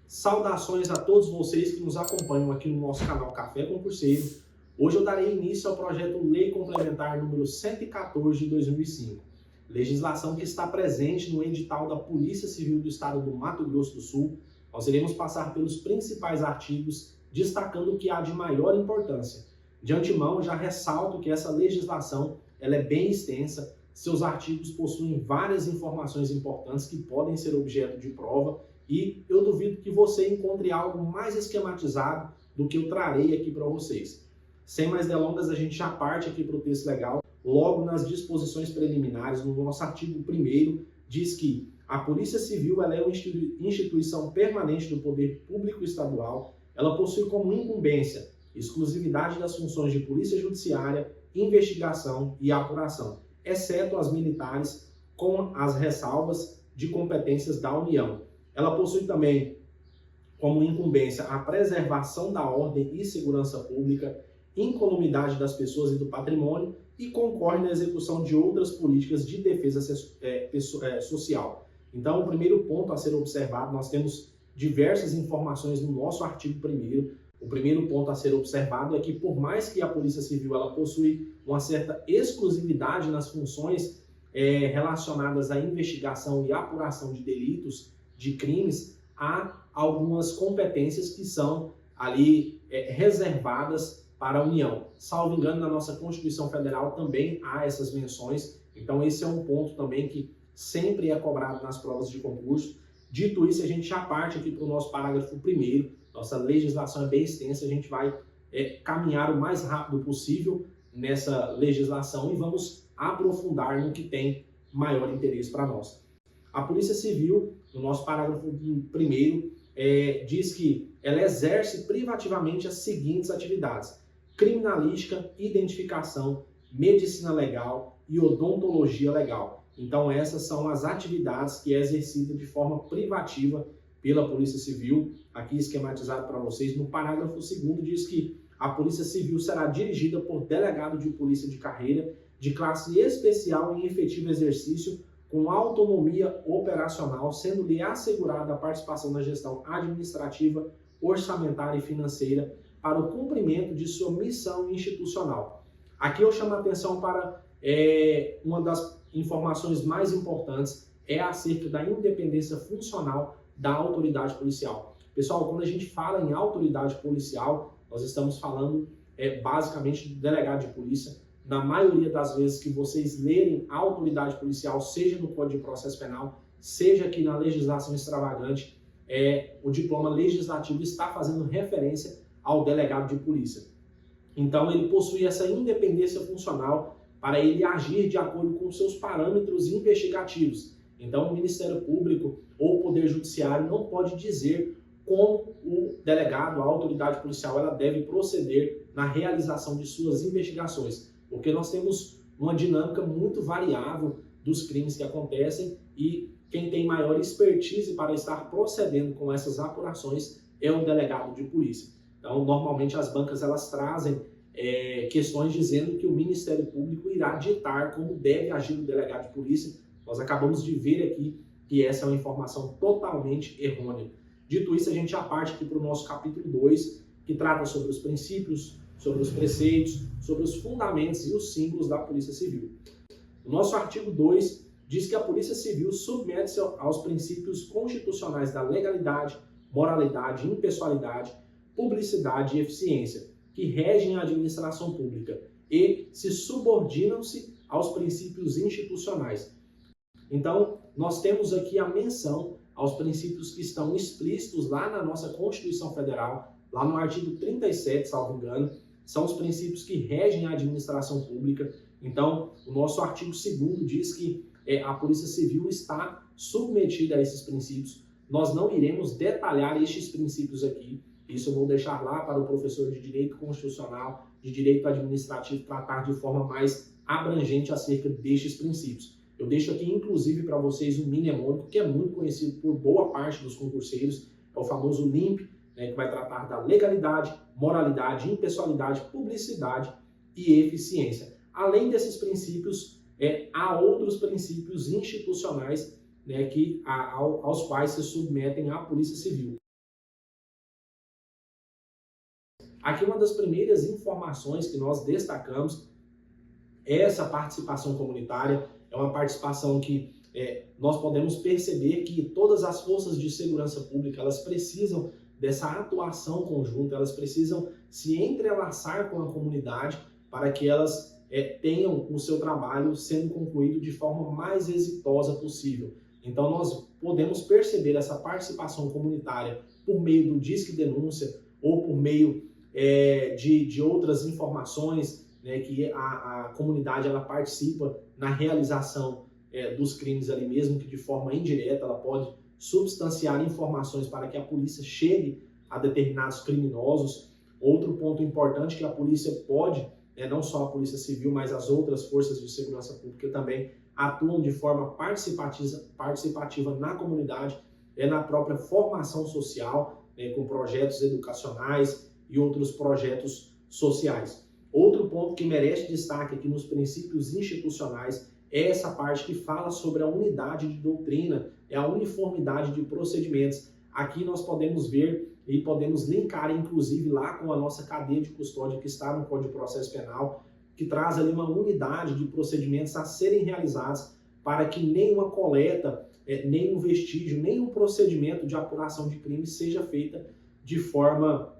Saudações a todos vocês que nos acompanham aqui no nosso canal Café Concurseiro. Hoje eu darei início ao projeto Lei Complementar número 114 de 2005, legislação que está presente no edital da Polícia Civil do Estado do Mato Grosso do Sul. Nós iremos passar pelos principais artigos, destacando o que há de maior importância. De antemão, já ressalto que essa legislação ela é bem extensa, seus artigos possuem várias informações importantes que podem ser objeto de prova, e eu duvido que você encontre algo mais esquematizado do que eu trarei aqui para vocês. Sem mais delongas, a gente já parte aqui para o texto legal. Logo nas disposições preliminares, no nosso artigo 1º, diz que a Polícia Civil ela é uma instituição permanente do poder público estadual. Ela possui como incumbência exclusividade das funções de polícia judiciária, investigação e apuração, exceto as militares, com as ressalvas de competências da União. Ela possui também como incumbência a preservação da ordem e segurança pública, incolumidade das pessoas e do patrimônio e concorre na execução de outras políticas de defesa social. Então, o primeiro ponto a ser observado, nós temos diversas informações no nosso artigo 1º. O primeiro ponto a ser observado é que, por mais que a Polícia Civil ela possui uma certa exclusividade nas funções relacionadas à investigação e apuração de delitos, de crimes, há algumas competências que são ali reservadas para a União. Salvo engano, na nossa Constituição Federal também há essas menções, então esse é um ponto também que sempre é cobrado nas provas de concurso. Dito isso, a gente já parte aqui para o nosso parágrafo 1º, nossa legislação é bem extensa, a gente vai caminhar o mais rápido possível nessa legislação e vamos aprofundar no que tem maior interesse para nós. A Polícia Civil, no nosso parágrafo 1º, diz que ela exerce privativamente as seguintes atividades: criminalística, identificação, medicina legal e odontologia legal. Então essas são as atividades que é exercida de forma privativa pela Polícia Civil. Aqui esquematizado para vocês, no parágrafo 2º diz que a Polícia Civil será dirigida por delegado de polícia de carreira, de classe especial em efetivo exercício, com autonomia operacional, sendo-lhe assegurada a participação na gestão administrativa, orçamentária e financeira para o cumprimento de sua missão institucional. Aqui eu chamo a atenção para uma das informações mais importantes, é acerca da independência funcional da autoridade policial. Pessoal, quando a gente fala em autoridade policial, nós estamos falando basicamente do delegado de polícia. Na maioria das vezes que vocês lerem a autoridade policial, seja no Código de Processo Penal, seja aqui na legislação extravagante, o diploma legislativo está fazendo referência ao delegado de polícia. Então, ele possui essa independência funcional para ele agir de acordo com seus parâmetros investigativos. Então, o Ministério Público ou o Poder Judiciário não pode dizer como o delegado, a autoridade policial, ela deve proceder na realização de suas investigações, porque nós temos uma dinâmica muito variável dos crimes que acontecem e quem tem maior expertise para estar procedendo com essas apurações é o delegado de polícia. Então, normalmente as bancas elas trazem questões dizendo que o Ministério Público irá ditar como deve agir o delegado de polícia. Nós acabamos de ver aqui que essa é uma informação totalmente errônea. Dito isso, a gente já parte aqui para o nosso capítulo 2, que trata sobre os princípios, sobre os preceitos, sobre os fundamentos e os símbolos da Polícia Civil. O nosso artigo 2 diz que a Polícia Civil submete-se aos princípios constitucionais da legalidade, moralidade, impessoalidade, publicidade e eficiência, que regem a administração pública e se subordinam-se aos princípios institucionais. Então, nós temos aqui a menção aos princípios que estão explícitos lá na nossa Constituição Federal, lá no artigo 37, salvo engano, são os princípios que regem a administração pública. Então, o nosso artigo 2º diz que a Polícia Civil está submetida a esses princípios. Nós não iremos detalhar estes princípios aqui, isso eu vou deixar lá para o professor de Direito Constitucional, de Direito Administrativo, tratar de forma mais abrangente acerca destes princípios. Eu deixo aqui, inclusive, para vocês um mnemônico que é muito conhecido por boa parte dos concurseiros, é o famoso LIMP, que vai tratar da legalidade, moralidade, impessoalidade, publicidade e eficiência. Além desses princípios, há outros princípios institucionais aos quais se submetem a Polícia Civil. Aqui uma das primeiras informações que nós destacamos é essa participação comunitária. É uma participação que nós podemos perceber que todas as forças de segurança pública, elas precisam dessa atuação conjunta, elas precisam se entrelaçar com a comunidade para que elas tenham o seu trabalho sendo concluído de forma mais exitosa possível. Então nós podemos perceber essa participação comunitária por meio do Disque Denúncia ou por meio de outras informações, né, que a comunidade ela participa na realização dos crimes ali mesmo, que de forma indireta ela pode substanciar informações para que a polícia chegue a determinados criminosos. Outro ponto importante que a polícia pode, não só a Polícia Civil, mas as outras forças de segurança pública também atuam de forma participativa na comunidade, na própria formação social, com projetos educacionais e outros projetos sociais. Outro ponto que merece destaque aqui nos princípios institucionais é essa parte que fala sobre a unidade de doutrina, a uniformidade de procedimentos. Aqui nós podemos ver e podemos linkar, inclusive, lá com a nossa cadeia de custódia que está no Código de Processo Penal, que traz ali uma unidade de procedimentos a serem realizados para que nenhuma coleta, nenhum vestígio, nenhum procedimento de apuração de crime seja feita de forma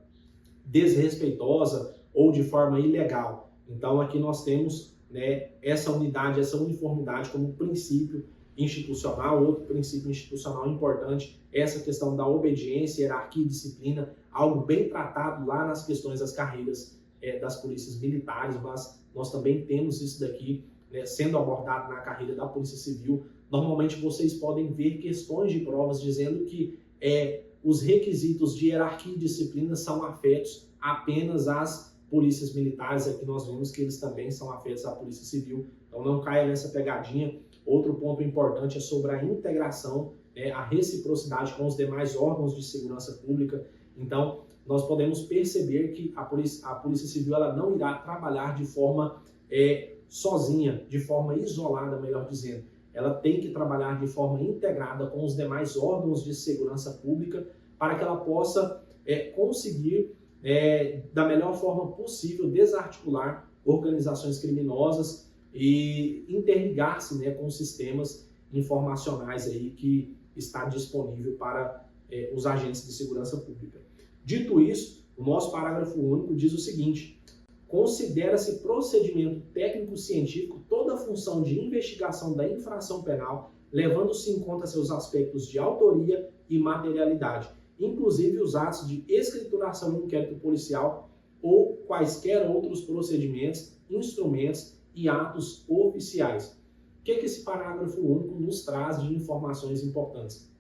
desrespeitosa ou de forma ilegal. Então aqui nós temos essa unidade, essa uniformidade como princípio institucional. Outro princípio institucional importante é essa questão da obediência, hierarquia e disciplina, algo bem tratado lá nas questões das carreiras das polícias militares, mas nós também temos isso daqui sendo abordado na carreira da Polícia Civil. Normalmente vocês podem ver questões de provas dizendo que os requisitos de hierarquia e disciplina são afetos apenas às polícias militares. Aqui nós vemos que eles também são afetos à Polícia Civil, então não caia nessa pegadinha. Outro ponto importante é sobre a integração, a reciprocidade com os demais órgãos de segurança pública. Então, nós podemos perceber que a Polícia Civil ela não irá trabalhar de forma sozinha, de forma isolada, melhor dizendo. Ela tem que trabalhar de forma integrada com os demais órgãos de segurança pública para que ela possa conseguir, da melhor forma possível, desarticular organizações criminosas e interligar-se com sistemas informacionais aí que está disponível para os agentes de segurança pública. Dito isso, o nosso parágrafo único diz o seguinte: considera-se procedimento técnico-científico toda a função de investigação da infração penal, levando-se em conta seus aspectos de autoria e materialidade, inclusive os atos de escrituração do inquérito policial ou quaisquer outros procedimentos, instrumentos e atos oficiais. O que esse parágrafo único nos traz de informações importantes?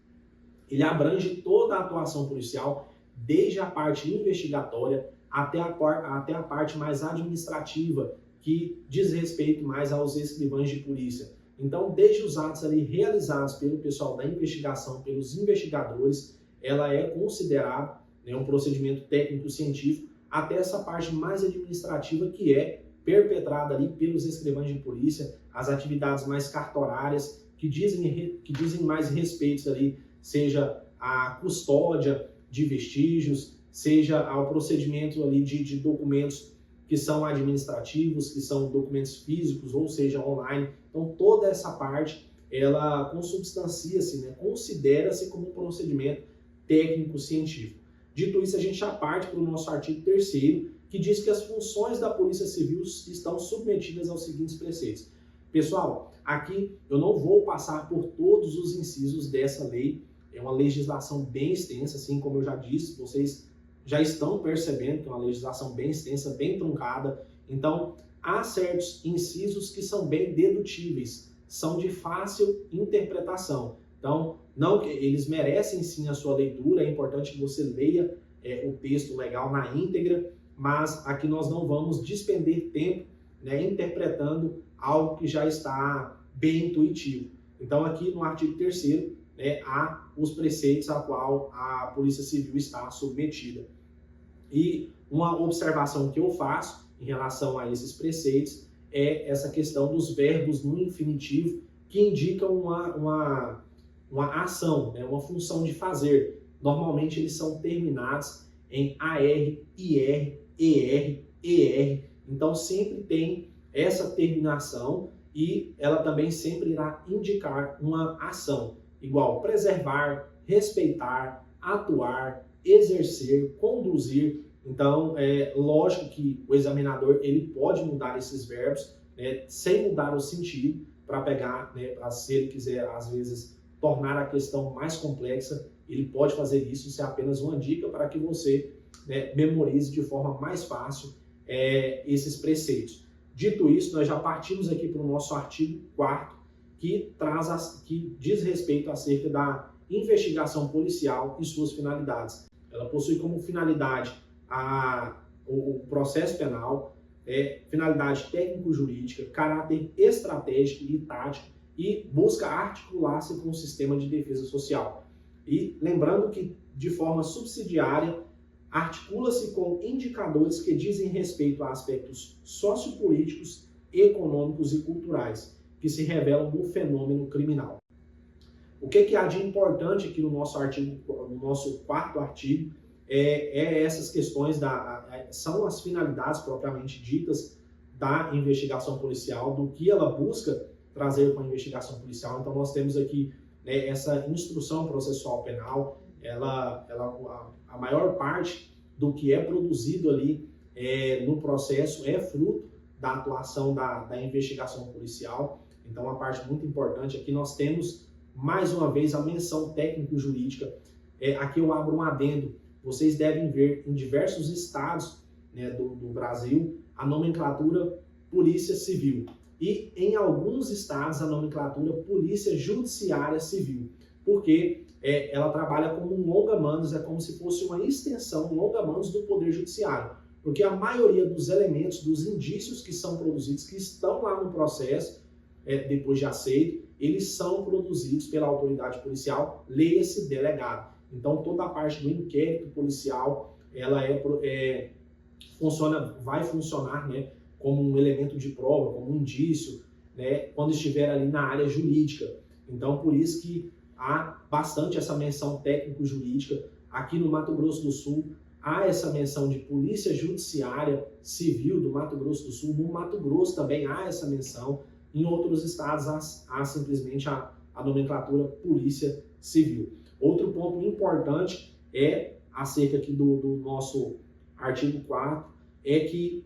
Ele abrange toda a atuação policial, desde a parte investigatória até a parte mais administrativa, que diz respeito mais aos escrivães de polícia. Então, desde os atos ali realizados pelo pessoal da investigação, pelos investigadores, ela é considerada um procedimento técnico-científico, até essa parte mais administrativa que é perpetrada ali pelos escrivães de polícia, as atividades mais cartorárias, que dizem mais respeito ali, seja a custódia de vestígios, seja ao procedimento ali de documentos que são administrativos, que são documentos físicos, ou seja, online. Então, toda essa parte, ela consubstancia-se, considera-se como um procedimento técnico-científico. Dito isso, a gente já parte para o nosso artigo 3º, que diz que as funções da Polícia Civil estão submetidas aos seguintes preceitos. Pessoal, aqui eu não vou passar por todos os incisos dessa lei, é uma legislação bem extensa, assim como eu já disse, vocês já estão percebendo que é uma legislação bem extensa, bem truncada. Então, há certos incisos que são bem dedutíveis, são de fácil interpretação. Então, não, eles merecem sim a sua leitura, é importante que você leia o texto legal na íntegra, mas aqui nós não vamos despender tempo interpretando algo que já está bem intuitivo. Então, aqui no artigo 3º, há os preceitos a qual a Polícia Civil está submetida. E uma observação que eu faço em relação a esses preceitos é essa questão dos verbos no infinitivo, que indicam uma ação, uma função de fazer. Normalmente eles são terminados em AR, IR ER, ER. Então sempre tem essa terminação e ela também sempre irá indicar uma ação, igual preservar, respeitar, atuar, exercer, conduzir. Então, é lógico que o examinador ele pode mudar esses verbos, né, sem mudar o sentido, para pegar, né, se ele quiser, às vezes, tornar a questão mais complexa, ele pode fazer isso. Isso é apenas uma dica para que você, né, memorize de forma mais fácil esses preceitos. Dito isso, nós já partimos aqui para o nosso artigo 4º, que diz respeito acerca da investigação policial e suas finalidades. Ela possui como finalidade o processo penal, finalidade técnico-jurídica, caráter estratégico e tático e busca articular-se com o sistema de defesa social. E lembrando que, de forma subsidiária, articula-se com indicadores que dizem respeito a aspectos sociopolíticos, econômicos e culturais, que se revelam no fenômeno criminal. O que há de importante aqui no nosso artigo, no nosso 4º artigo, essas questões são as finalidades propriamente ditas da investigação policial, do que ela busca trazer com a investigação policial. Então nós temos aqui, né, essa instrução processual penal, a maior parte do que é produzido ali no processo é fruto da atuação da investigação policial. Então, uma parte muito importante aqui, nós temos, mais uma vez, a menção técnico-jurídica. Aqui eu abro um adendo. Vocês devem ver em diversos estados, né, do Brasil a nomenclatura Polícia Civil. E em alguns estados a nomenclatura Polícia Judiciária Civil. Porque ela trabalha como um longa-manus, é como se fosse uma extensão, um longa-manus do Poder Judiciário. Porque a maioria dos elementos, dos indícios que são produzidos, que estão lá no processo, depois de aceito, eles são produzidos pela autoridade policial, leia-se delegado. Então, toda a parte do inquérito policial, ela vai funcionar, né, como um elemento de prova, como um indício, né, quando estiver ali na área jurídica. Então, por isso que há bastante essa menção técnico-jurídica. Aqui no Mato Grosso do Sul, há essa menção de Polícia Judiciária Civil do Mato Grosso do Sul. No Mato Grosso também há essa menção. Em outros estados há simplesmente a nomenclatura Polícia Civil. Outro ponto importante acerca aqui do nosso artigo 4º, que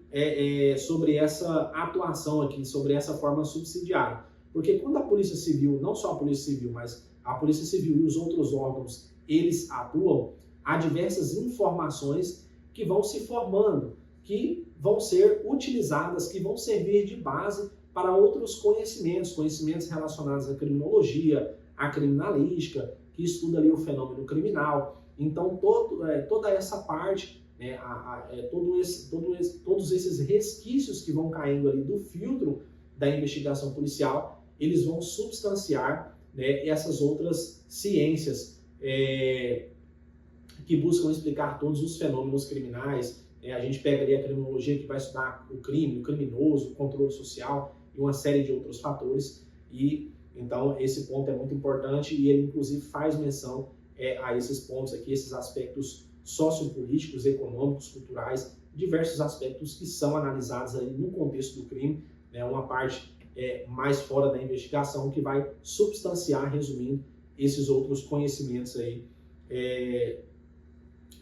sobre essa atuação aqui, sobre essa forma subsidiária. Porque quando a Polícia Civil, não só a Polícia Civil, mas a Polícia Civil e os outros órgãos, eles atuam, há diversas informações que vão se formando, que vão ser utilizadas, que vão servir de base para outros conhecimentos relacionados à criminologia, à criminalística, que estuda ali o fenômeno criminal. Então, toda essa parte, né, todos esses resquícios que vão caindo ali do filtro da investigação policial, eles vão substanciar, né, essas outras ciências que buscam explicar todos os fenômenos criminais. A gente pega ali a criminologia, que vai estudar o crime, o criminoso, o controle social e uma série de outros fatores. E então esse ponto é muito importante e ele inclusive faz menção a esses pontos aqui, esses aspectos sociopolíticos, econômicos, culturais, diversos aspectos que são analisados aí no contexto do crime, né, uma parte mais fora da investigação, que vai substanciar, resumindo, esses outros conhecimentos aí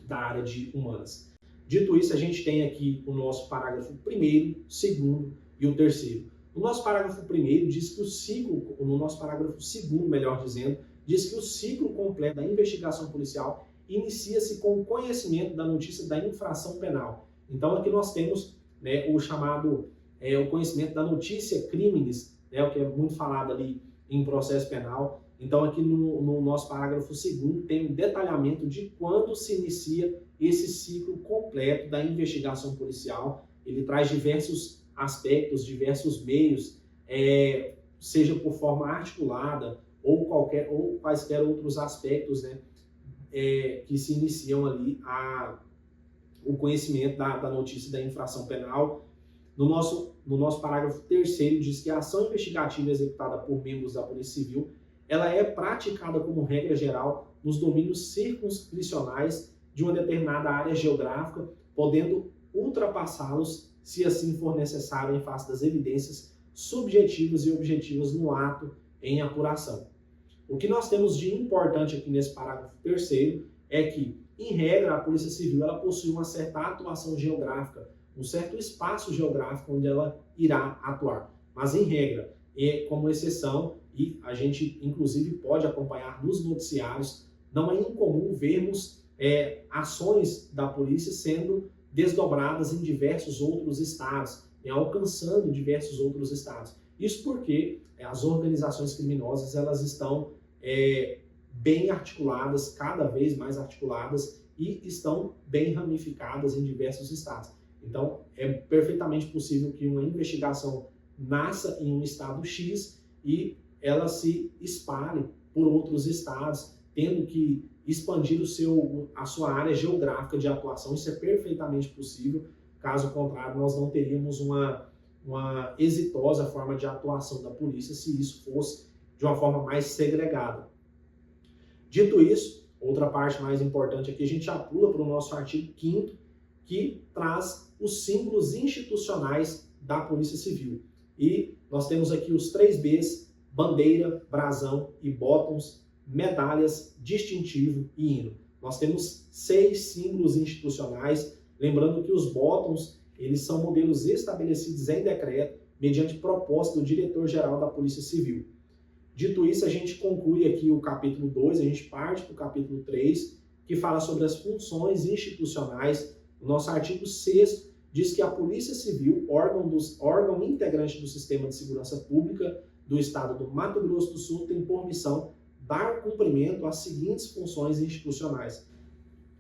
da área de humanas. Dito isso, a gente tem aqui o nosso parágrafo 1º, 2º e o 3º. No nosso parágrafo 1º diz que o ciclo, no nosso parágrafo 2º, melhor dizendo, diz que o ciclo completo da investigação policial inicia-se com o conhecimento da notícia da infração penal. Então aqui nós temos, né, o chamado o conhecimento da notícia criminis, né, o que é muito falado ali em processo penal. Então aqui no nosso parágrafo 2º tem um detalhamento de quando se inicia esse ciclo completo da investigação policial. Ele traz diversos aspectos, diversos meios, seja por forma articulada ou quaisquer outros aspectos, né, que se iniciam ali o conhecimento da notícia da infração penal. No nosso parágrafo 3º diz que a ação investigativa executada por membros da Polícia Civil, ela é praticada como regra geral nos domínios circunscricionais de uma determinada área geográfica, podendo ultrapassá-los se assim for necessário em face das evidências subjetivas e objetivas no ato em apuração. O que nós temos de importante aqui nesse parágrafo terceiro é que, em regra, a Polícia Civil ela possui uma certa atuação geográfica, um certo espaço geográfico onde ela irá atuar. Mas, em regra, como exceção, e a gente, inclusive, pode acompanhar nos noticiários, não é incomum vermos ações da polícia sendo desdobradas em diversos outros estados, alcançando diversos outros estados. Isso porque as organizações criminosas elas estão bem articuladas, cada vez mais articuladas, e estão bem ramificadas em diversos estados. Então, é perfeitamente possível que uma investigação nasça em um estado X e ela se espalhe por outros estados, tendo que expandir a sua área geográfica de atuação. Isso é perfeitamente possível. Caso contrário, nós não teríamos uma exitosa forma de atuação da polícia se isso fosse de uma forma mais segregada. Dito isso, outra parte mais importante aqui, a gente já pula para o nosso artigo 5º, que traz os símbolos institucionais da Polícia Civil. E nós temos aqui os 3 Bs, bandeira, brasão e botões, medalhas, distintivo e hino. Nós temos 6 símbolos institucionais, lembrando que os botões eles são modelos estabelecidos em decreto, mediante proposta do diretor-geral da Polícia Civil. Dito isso, a gente conclui aqui o capítulo 2, a gente parte para o capítulo 3, que fala sobre as funções institucionais. O nosso artigo 6º diz que a Polícia Civil, órgão integrante do Sistema de Segurança Pública do Estado do Mato Grosso do Sul, tem por missão dar cumprimento às seguintes funções institucionais.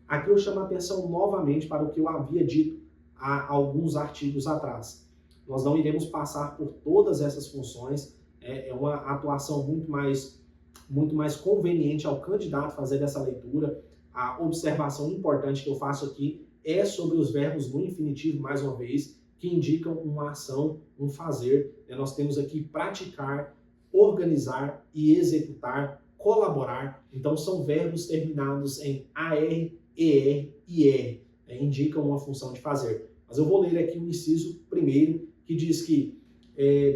Aqui eu chamo a atenção novamente para o que eu havia dito há alguns artigos atrás. Nós não iremos passar por todas essas funções, é uma atuação muito mais conveniente ao candidato fazer essa leitura. A observação importante que eu faço aqui é sobre os verbos no infinitivo, mais uma vez, que indicam uma ação, um fazer. Nós temos aqui praticar, organizar e executar, colaborar. Então, são verbos terminados em AR, ER e R. Indicam uma função de fazer. Mas eu vou ler aqui o inciso primeiro, que diz que,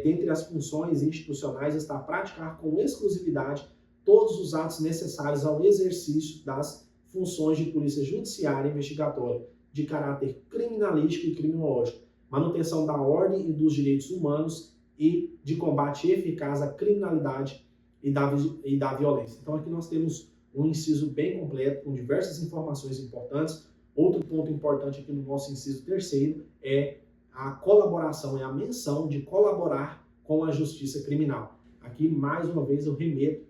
dentre as funções institucionais, está praticar com exclusividade todos os atos necessários ao exercício das funções de polícia judiciária e investigatória, de caráter criminalístico e criminológico, manutenção da ordem e dos direitos humanos e de combate eficaz à criminalidade e da violência. Então aqui nós temos um inciso bem completo, com diversas informações importantes. Outro ponto importante aqui no nosso inciso terceiro é a colaboração, é a menção de colaborar com a justiça criminal. Aqui, mais uma vez, eu remeto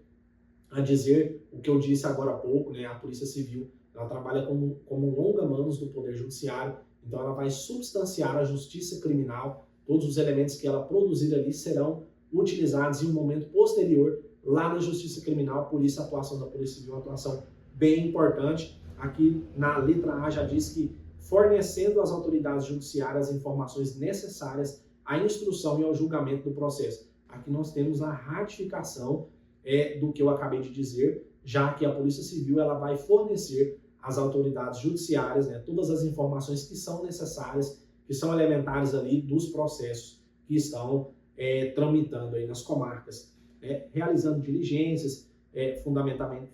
a dizer o que eu disse agora há pouco, né? A Polícia Civil ela trabalha como um longa-manos do Poder Judiciário, então ela vai substanciar a justiça criminal, todos os elementos que ela produzir ali serão utilizados em um momento posterior lá na Justiça Criminal. Por isso a atuação da Polícia Civil é uma atuação bem importante. Aqui na letra A já diz que fornecendo às autoridades judiciárias informações necessárias à instrução e ao julgamento do processo. Aqui nós temos a ratificação do que eu acabei de dizer, já que a Polícia Civil ela vai fornecer às autoridades judiciárias, né, todas as informações que são necessárias, que são elementares ali dos processos que estão tramitando aí nas comarcas, realizando diligências fundamentalmente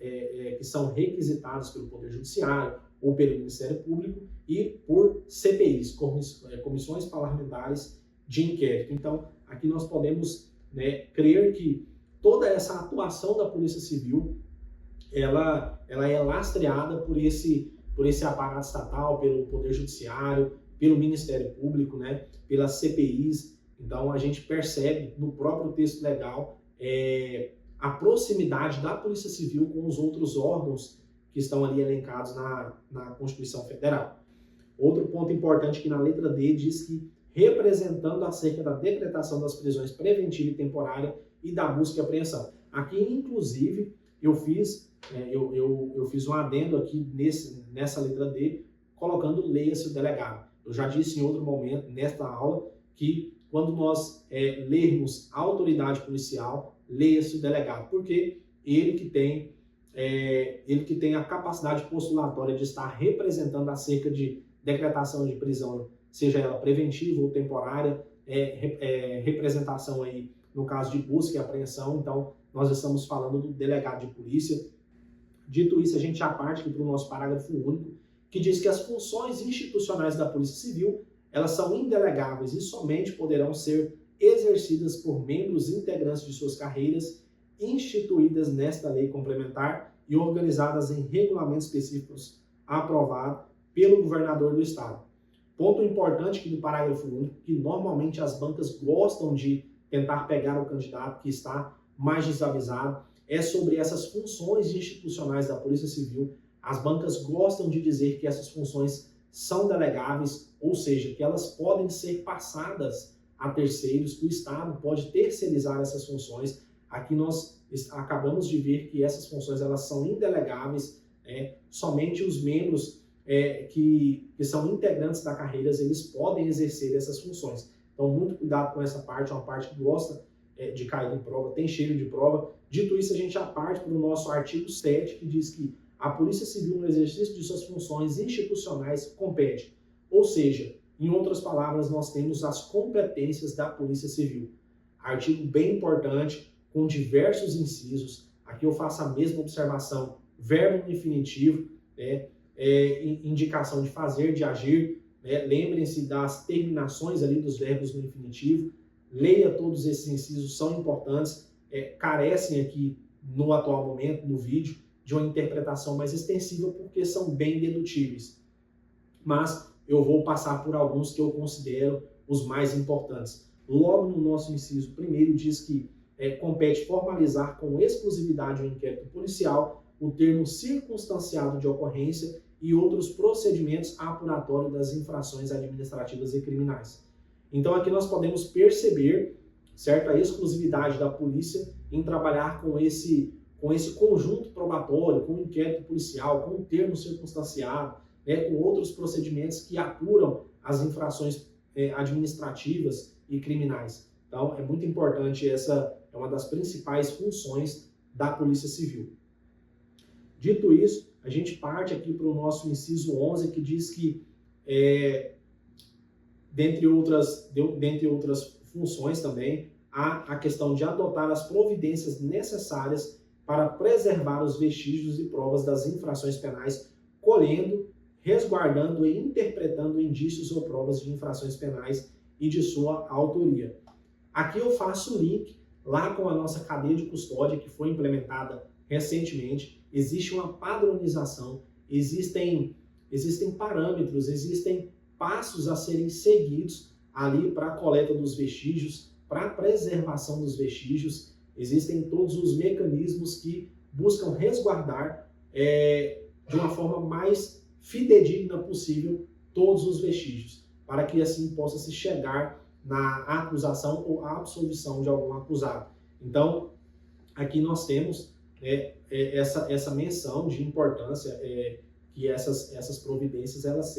que são requisitadas pelo Poder Judiciário ou pelo Ministério Público e por CPIs, comissões parlamentares de inquérito. Então, aqui nós podemos crer que toda essa atuação da Polícia Civil ela é lastreada por esse aparato estatal, pelo Poder Judiciário, pelo Ministério Público, pelas CPIs. Então, a gente percebe no próprio texto legal a proximidade da Polícia Civil com os outros órgãos que estão ali elencados na Constituição Federal. Outro ponto importante que na letra D diz que representando acerca da decretação das prisões preventiva e temporária e da busca e apreensão. Aqui, inclusive, eu fiz um adendo aqui nessa letra D, colocando leia-se o delegado. Eu já disse em outro momento, nesta aula, que quando nós lermos a autoridade policial, leia-se o delegado, porque ele que tem a capacidade postulatória de estar representando acerca de decretação de prisão seja ela preventiva ou temporária, representação aí no caso de busca e apreensão. Então, nós estamos falando do delegado de polícia. Dito isso, a gente já parte aqui para o nosso parágrafo único, que diz que as funções institucionais da Polícia Civil, elas são indelegáveis e somente poderão ser exercidas por membros integrantes de suas carreiras, instituídas nesta lei complementar e organizadas em regulamentos específicos aprovados pelo governador do estado. Ponto importante aqui do parágrafo único, que normalmente as bancas gostam de tentar pegar o candidato que está mais desavisado, é sobre essas funções institucionais da Polícia Civil. As bancas gostam de dizer que essas funções são delegáveis, ou seja, que elas podem ser passadas a terceiros, que o Estado pode terceirizar essas funções. Aqui nós acabamos de ver que essas funções elas são indelegáveis, somente os membros que são integrantes da carreira, eles podem exercer essas funções. Então, muito cuidado com essa parte, é uma parte que gosta de cair em prova, tem cheiro de prova. Dito isso, a gente já parte para o nosso artigo 7, que diz que a Polícia Civil, no exercício de suas funções institucionais, compete. Ou seja, em outras palavras, nós temos as competências da Polícia Civil. Artigo bem importante, com diversos incisos. Aqui eu faço a mesma observação. Verbo no infinitivo, indicação de fazer, de agir. Lembrem-se das terminações ali dos verbos no infinitivo. Leia todos esses incisos, são importantes. Carecem aqui, no atual momento, no vídeo, de uma interpretação mais extensiva, porque são bem dedutíveis. Mas eu vou passar por alguns que eu considero os mais importantes. Logo no nosso inciso primeiro diz que compete formalizar com exclusividade o inquérito policial, o termo circunstanciado de ocorrência e outros procedimentos apuratórios das infrações administrativas e criminais. Então aqui nós podemos perceber, certo, a exclusividade da polícia em trabalhar com esse conjunto probatório, com o inquérito policial, com o termo circunstanciado, com outros procedimentos que apuram as infrações administrativas e criminais. Então, é muito importante, essa é uma das principais funções da Polícia Civil. Dito isso, a gente parte aqui para o nosso inciso 11, que diz que, dentre outras funções também, há a questão de adotar as providências necessárias para preservar os vestígios e provas das infrações penais, colhendo, resguardando e interpretando indícios ou provas de infrações penais e de sua autoria. Aqui eu faço o link lá com a nossa cadeia de custódia, que foi implementada recentemente. Existe uma padronização, existem parâmetros, existem passos a serem seguidos ali para a coleta dos vestígios, para a preservação dos vestígios. Existem todos os mecanismos que buscam resguardar de uma forma mais fidedigna possível todos os vestígios, para que assim possa se chegar na acusação ou absolvição de algum acusado. Então, aqui nós temos essa menção de importância que essas providências elas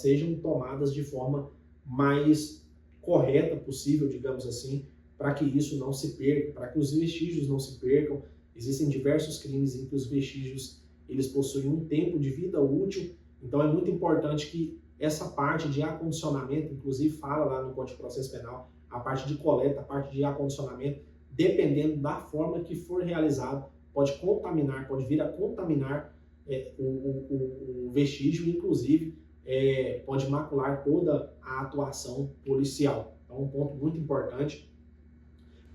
sejam tomadas de forma mais correta possível, digamos assim, para que isso não se perca, para que os vestígios não se percam. Existem diversos crimes em que os vestígios eles possuem um tempo de vida útil, então é muito importante que essa parte de acondicionamento, inclusive fala lá no Código de Processo Penal, a parte de coleta, a parte de acondicionamento, dependendo da forma que for realizado, pode vir a contaminar o vestígio, inclusive pode macular toda a atuação policial. Então, um ponto muito importante.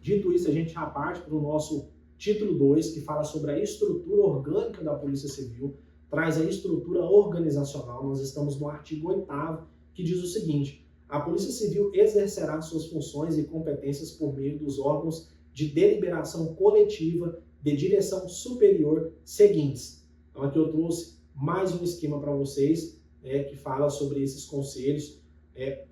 Dito isso, a gente já parte para o nosso título 2, que fala sobre a estrutura orgânica da Polícia Civil, traz a estrutura organizacional. Nós estamos no artigo 8º, que diz o seguinte: a Polícia Civil exercerá suas funções e competências por meio dos órgãos de deliberação coletiva de direção superior seguintes. Então aqui eu trouxe mais um esquema para vocês, que fala sobre esses conselhos.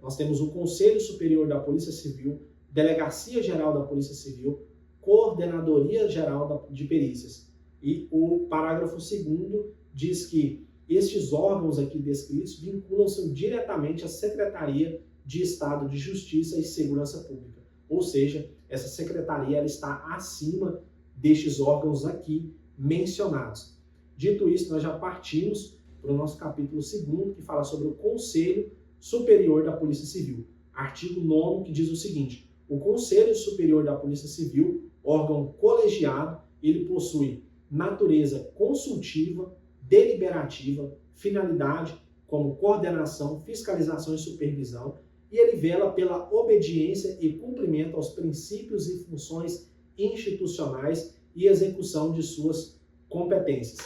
Nós temos o Conselho Superior da Polícia Civil, Delegacia Geral da Polícia Civil, Coordenadoria Geral de Perícias. E o parágrafo 2º diz que estes órgãos aqui descritos vinculam-se diretamente à Secretaria de Estado de Justiça e Segurança Pública. Ou seja, essa secretaria ela está acima destes órgãos aqui mencionados. Dito isso, nós já partimos para o nosso capítulo 2º, que fala sobre o Conselho Superior da Polícia Civil. Artigo 9º, que diz o seguinte: o Conselho Superior da Polícia Civil, órgão colegiado, ele possui natureza consultiva, deliberativa, finalidade como coordenação, fiscalização e supervisão, e ele vela pela obediência e cumprimento aos princípios e funções institucionais e execução de suas competências.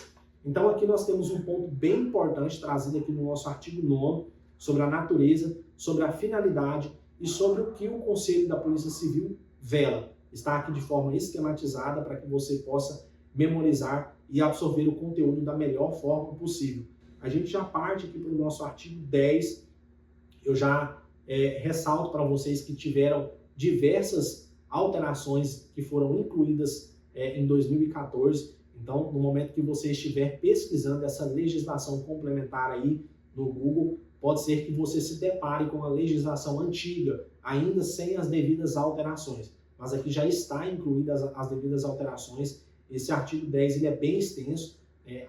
Então aqui nós temos um ponto bem importante trazido aqui no nosso artigo 9º, sobre a natureza, sobre a finalidade e sobre o que o Conselho da Polícia Civil vela. Está aqui de forma esquematizada para que você possa memorizar e absorver o conteúdo da melhor forma possível. A gente já parte aqui para o nosso artigo 10, eu já ressalto para vocês que tiveram diversas alterações que foram incluídas em 2014, então no momento que você estiver pesquisando essa legislação complementar aí no Google, pode ser que você se depare com a legislação antiga, ainda sem as devidas alterações, mas aqui já está incluídas as devidas alterações. Esse artigo 10 ele é bem extenso,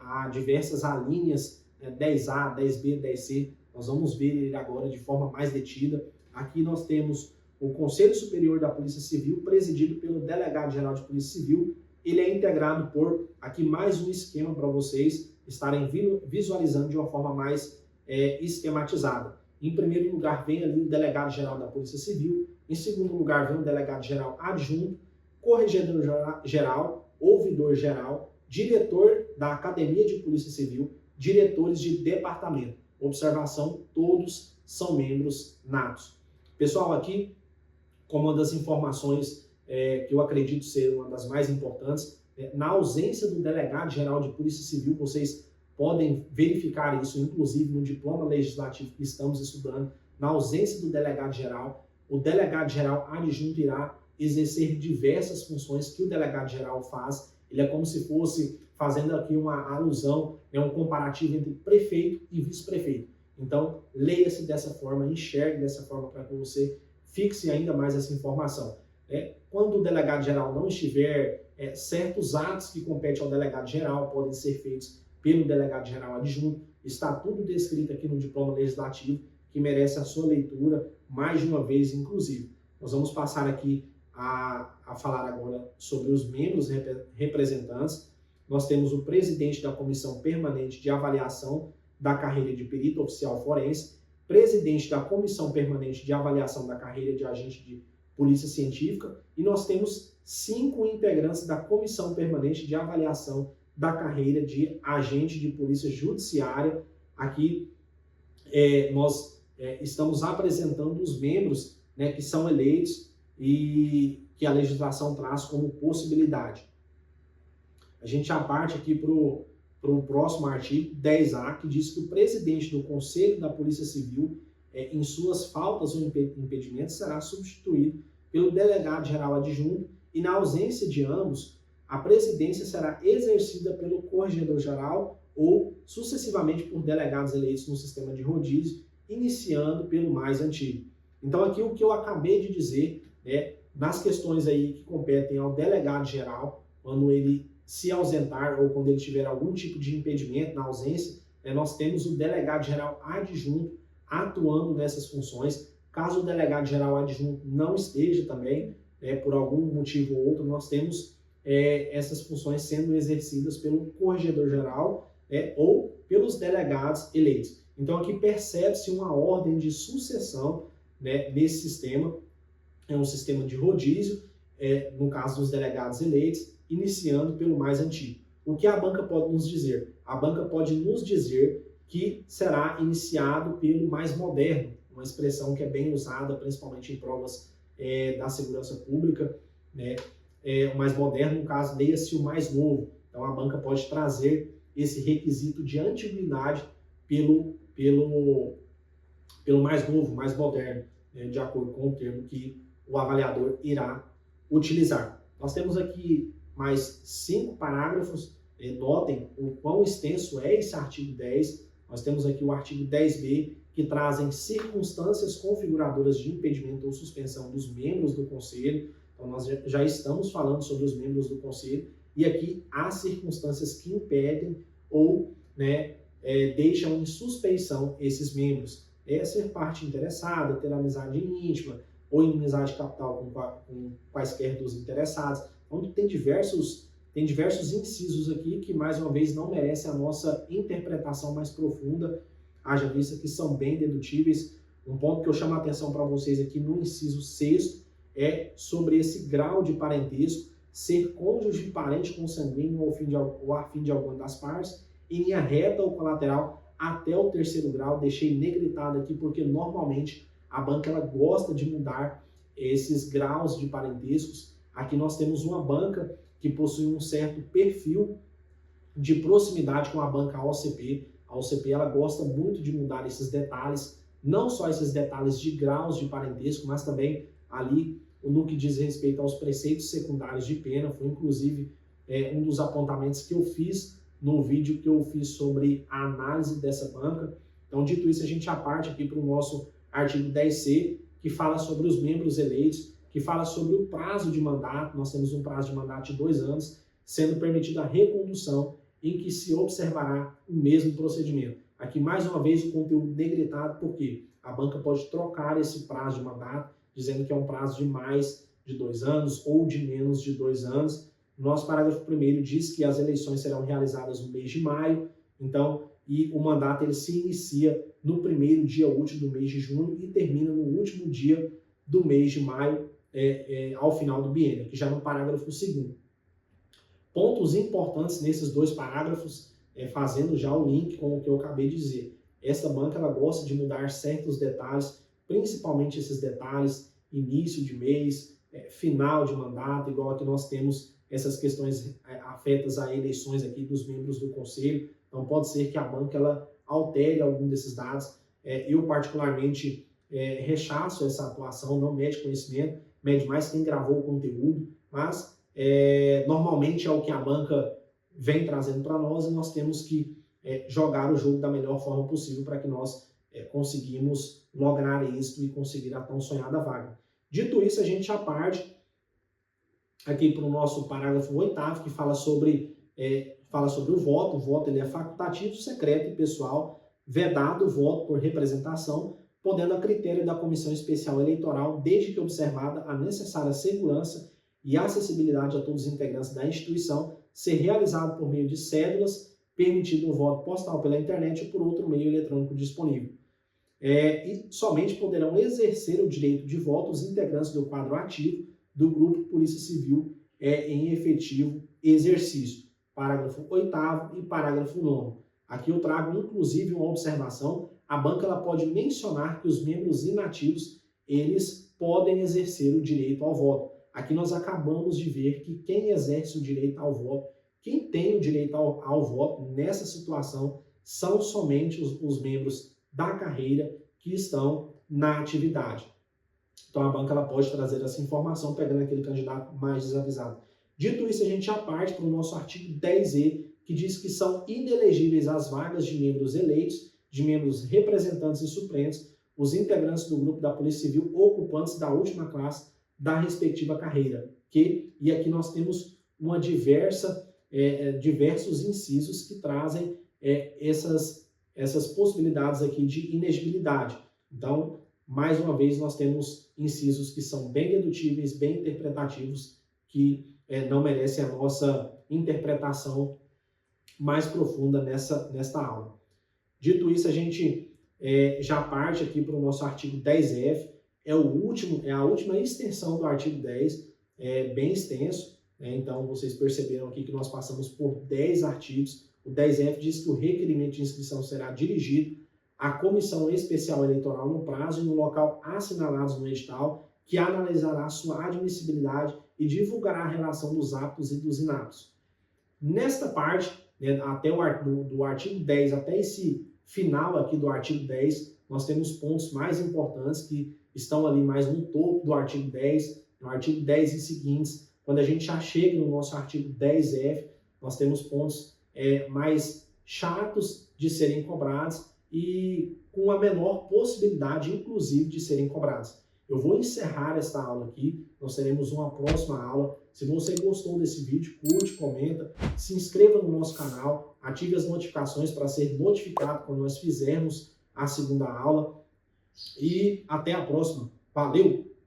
há diversas alíneas, 10A, 10B, 10C, nós vamos ver ele agora de forma mais detida. Aqui nós temos o Conselho Superior da Polícia Civil, presidido pelo Delegado-Geral de Polícia Civil. Ele é integrado por, aqui mais um esquema para vocês estarem visualizando de uma forma mais esquematizada. Em primeiro lugar vem ali o Delegado-Geral da Polícia Civil, em segundo lugar vem o Delegado-Geral Adjunto, Corregedor-Geral, Ouvidor-Geral, Diretor da Academia de Polícia Civil, diretores de departamento. Observação, todos são membros natos. Pessoal, aqui, como uma das informações que eu acredito ser uma das mais importantes, na ausência do Delegado-Geral de Polícia Civil, vocês podem verificar isso, inclusive no diploma legislativo que estamos estudando, na ausência do Delegado-Geral, o Delegado-Geral Adjunto irá exercer diversas funções que o Delegado-Geral faz. Ele é como se fosse fazendo aqui uma alusão, um comparativo entre prefeito e vice-prefeito. Então, leia-se dessa forma, enxergue dessa forma para que você fixe ainda mais essa informação. Quando o delegado-geral não estiver, certos atos que competem ao delegado-geral podem ser feitos pelo delegado-geral adjunto. Está tudo descrito aqui no diploma legislativo, que merece a sua leitura mais de uma vez, inclusive. Nós vamos passar aqui a falar agora sobre os membros representantes. Nós temos o presidente da Comissão Permanente de Avaliação da Carreira de Perito Oficial Forense, presidente da Comissão Permanente de Avaliação da Carreira de Agente de Polícia Científica, e nós temos 5 integrantes da Comissão Permanente de Avaliação da Carreira de Agente de Polícia Judiciária. Aqui nós estamos apresentando os membros que são eleitos e que a legislação traz como possibilidade. A gente já parte aqui para o próximo artigo, 10A, que diz que o presidente do Conselho da Polícia Civil, em suas faltas ou impedimentos, será substituído pelo delegado-geral adjunto e, na ausência de ambos, a presidência será exercida pelo corregedor-geral ou, sucessivamente, por delegados eleitos no sistema de rodízio, iniciando pelo mais antigo. Então, aqui o que eu acabei de dizer, nas questões aí que competem ao delegado-geral, quando ele se ausentar ou quando ele tiver algum tipo de impedimento na ausência, nós temos o delegado-geral adjunto atuando nessas funções. Caso o delegado-geral adjunto não esteja também, por algum motivo ou outro, nós temos essas funções sendo exercidas pelo corregedor-geral ou pelos delegados eleitos. Então aqui percebe-se uma ordem de sucessão nesse sistema, é um sistema de rodízio, no caso dos delegados eleitos, iniciando pelo mais antigo. O que a banca pode nos dizer? A banca pode nos dizer que será iniciado pelo mais moderno, uma expressão que é bem usada principalmente em provas da segurança pública, o mais moderno, no caso, leia-se o mais novo. Então a banca pode trazer esse requisito de antiguidade pelo mais novo, mais moderno, de acordo com o termo que o avaliador irá utilizar. Nós temos aqui mais 5 parágrafos, notem o quão extenso é esse artigo 10. Nós temos aqui o artigo 10b, que trazem circunstâncias configuradoras de impedimento ou suspensão dos membros do Conselho. Então, nós já estamos falando sobre os membros do Conselho, e aqui há circunstâncias que impedem ou deixam em suspeição esses membros. Ser parte interessada, ter amizade íntima ou inimizade capital com quaisquer dos interessados. Então tem diversos incisos aqui que, mais uma vez, não merecem a nossa interpretação mais profunda, haja vista que são bem dedutíveis. Um ponto que eu chamo a atenção para vocês aqui no inciso 6º é sobre esse grau de parentesco, ser cônjuge, parente consanguíneo ou afim de alguma das partes, em linha reta ou colateral até o 3º grau. Deixei negritado aqui porque normalmente a banca ela gosta de mudar esses graus de parentescos. Aqui nós temos uma banca que possui um certo perfil de proximidade com a banca OCP. A OCP ela gosta muito de mudar esses detalhes, não só esses detalhes de graus de parentesco, mas também ali no que diz respeito aos preceitos secundários de pena. Foi inclusive um dos apontamentos que eu fiz no vídeo que eu fiz sobre a análise dessa banca. Então, dito isso, a gente parte aqui para o nosso artigo 10C, que fala sobre os membros eleitos, que fala sobre o prazo de mandato. Nós temos um prazo de mandato de 2 anos, sendo permitida a recondução, em que se observará o mesmo procedimento. Aqui, mais uma vez, o conteúdo negritado, porque a banca pode trocar esse prazo de mandato, dizendo que é um prazo de mais de 2 anos ou de menos de 2 anos. Nosso parágrafo 1º diz que as eleições serão realizadas no mês de maio, então, e o mandato ele se inicia no primeiro dia útil do mês de junho e termina no último dia do mês de maio, ao final do biênio, que já no parágrafo 2º. Pontos importantes nesses 2 parágrafos, fazendo já o link com o que eu acabei de dizer. Esta banca ela gosta de mudar certos detalhes, principalmente esses detalhes, início de mês, final de mandato, igual aqui nós temos essas questões afetas a eleições aqui dos membros do conselho. Então pode ser que a banca ela altere algum desses dados. Eu particularmente rechaço essa atuação, não mede conhecimento, mede mais quem gravou o conteúdo, mas normalmente é o que a banca vem trazendo para nós e nós temos que jogar o jogo da melhor forma possível para que nós conseguimos lograr êxito e conseguir a tão sonhada vaga. Dito isso, a gente já parte aqui para o nosso parágrafo 8º, que fala sobre o voto. O voto ele é facultativo, secreto e pessoal, vedado o voto por representação, podendo a critério da Comissão Especial Eleitoral, desde que observada a necessária segurança e acessibilidade a todos os integrantes da instituição, ser realizado por meio de cédulas, permitido o voto postal pela internet ou por outro meio eletrônico disponível. E somente poderão exercer o direito de voto os integrantes do quadro ativo do Grupo Polícia Civil em efetivo exercício. Parágrafo 8º e parágrafo 9º. Aqui eu trago inclusive uma observação. A banca ela pode mencionar que os membros inativos eles podem exercer o direito ao voto. Aqui nós acabamos de ver que quem exerce o direito ao voto, quem tem o direito ao voto nessa situação, são somente os membros da carreira que estão na atividade. Então a banca ela pode trazer essa informação pegando aquele candidato mais desavisado. Dito isso, a gente já parte para o nosso artigo 10E, que diz que são inelegíveis as vagas de membros eleitos, de membros representantes e suplentes, os integrantes do grupo da Polícia Civil ocupantes da última classe da respectiva carreira. E aqui nós temos uma diversos incisos que trazem essas possibilidades aqui de inegibilidade. Então, mais uma vez, nós temos incisos que são bem dedutíveis, bem interpretativos, que não merecem a nossa interpretação mais profunda nesta aula. Dito isso, a gente já parte aqui para o nosso artigo 10F, é a última extensão do artigo 10, bem extenso, então vocês perceberam aqui que nós passamos por 10 artigos. O 10F diz que o requerimento de inscrição será dirigido à Comissão Especial Eleitoral no prazo e no local assinalados no edital, que analisará sua admissibilidade e divulgará a relação dos aptos e dos inaptos. Nesta parte, até do artigo 10 até esse final aqui do artigo 10, nós temos pontos mais importantes que estão ali mais no topo do artigo 10, no artigo 10 e seguintes. Quando a gente já chega no nosso artigo 10F, nós temos pontos mais chatos de serem cobrados e com a menor possibilidade, inclusive, de serem cobrados. Eu vou encerrar esta aula aqui, nós teremos uma próxima aula. Se você gostou desse vídeo, curte, comenta, se inscreva no nosso canal, ative as notificações para ser notificado quando nós fizermos a segunda aula. E até a próxima. Valeu!